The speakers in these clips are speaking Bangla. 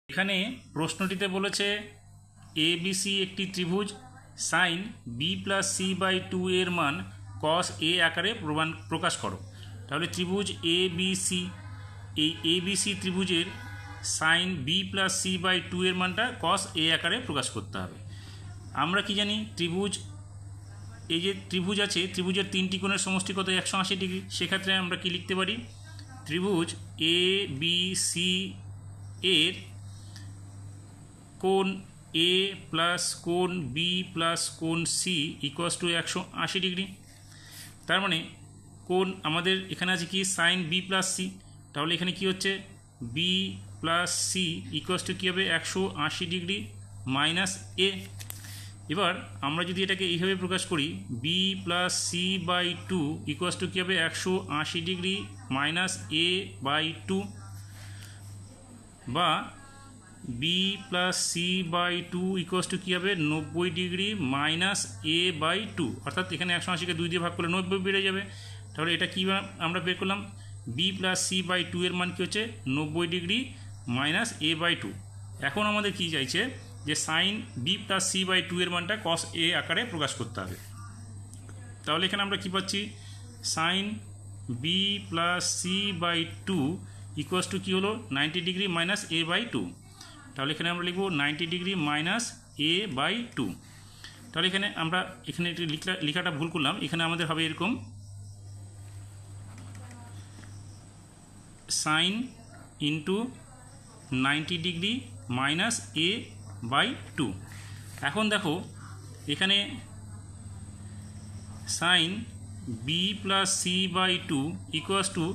এখানে প্রশ্নটিতে বলেছে ABC একটি ত্রিভুজ, সাইন B+C/2 এর মান cos A আকারে প্রকাশ করো। তাহলে ত্রিভুজ ABC, এই ABC ত্রিভুজের সাইন B+C/2 এর মানটা cos A আকারে প্রকাশ করতে হবে। আমরা কি জানি, ত্রিভুজ, এই যে ত্রিভুজ আছে, ত্রিভুজের তিনটি কোণের সমষ্টি কত? 180 ডিগ্রি। সেক্ষেত্রে আমরা কি লিখতে পারি? ত্রিভুজ ABC এর কোণ A প্লাস কোণ B প্লাস কোণ C ইকুয়ালস টু 180 ডিগ্রি। তার মানে কোণ আমাদের এখানে আছে কি? Sign B+C। তাহলে এখানে কি হচ্ছে? B plus C equals to কী হবে? 180 ডিগ্রি মাইনাস A। এবার আমরা যদি এটাকে এইভাবে প্রকাশ করি, B+C/2 ইকুয়ালস টু কী হবে? 180 ডিগ্রি মাইনাস A/2, বা B+C/2 ইকুয়ালস টু কী হবে? 90 ডিগ্রি মাইনাস A/2, অর্থাৎ এখানে 180কে 2 দিয়ে ভাগ করলে 90 বেড়ে যাবে। তাহলে এটা কী আমরা বের করলাম? B+C/2 এর মান কী হচ্ছে? 90 ডিগ্রি মাইনাস A/2। এখন আমাদের কী চাইছে? যে সাইন B+C/2 এর মানটা cos A আকারে প্রকাশ করতে হবে। তাহলে এখানে আমরা কী পাচ্ছি? সাইন B+C/2 ইকুয়ালস টু কী হলো? 90 ডিগ্রি মাইনাস A/2। তাহলে এখানে আমরা লিখব 90 ডিগ্রি মাইনাস A/2। তাহলে এখানে আমরা একটি লেখাটা ভুল করলাম। এখানে আমাদের হবে এরকম, sign into 90 degree minus A/2। এখন দেখো এখানে সাইন B+C/2 ইকুয়ালস টু,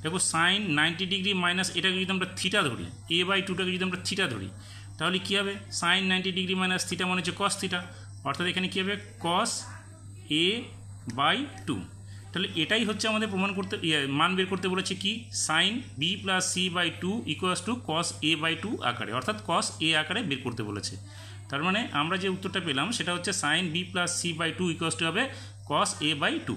দেখো সাইন 90 ডিগ্রি মাইনাস, এটাকে যদি আমরা থিটা ধরি, A/2টাকে যদি আমরা থিটা ধরি, তাহলে কী হবে? সাইন 90 ডিগ্রি মাইনাস থিটা মানে হচ্ছে cos থিটা, অর্থাৎ এখানে কী হবে? cos A/2। তাহলে এটাই হচ্ছে আমাদের প্রমাণ করতে, মান বের করতে বলেছে কি? Sign B+C/2 equals to cos A/2 আকারে, অর্থাৎ cos A আকারে বের করতে বলেছে। তার মানে আমরা যে উত্তরটা পেলাম সেটা হচ্ছে সাইন B+C/2 ইকুয়ালস টু হবে cos A/2।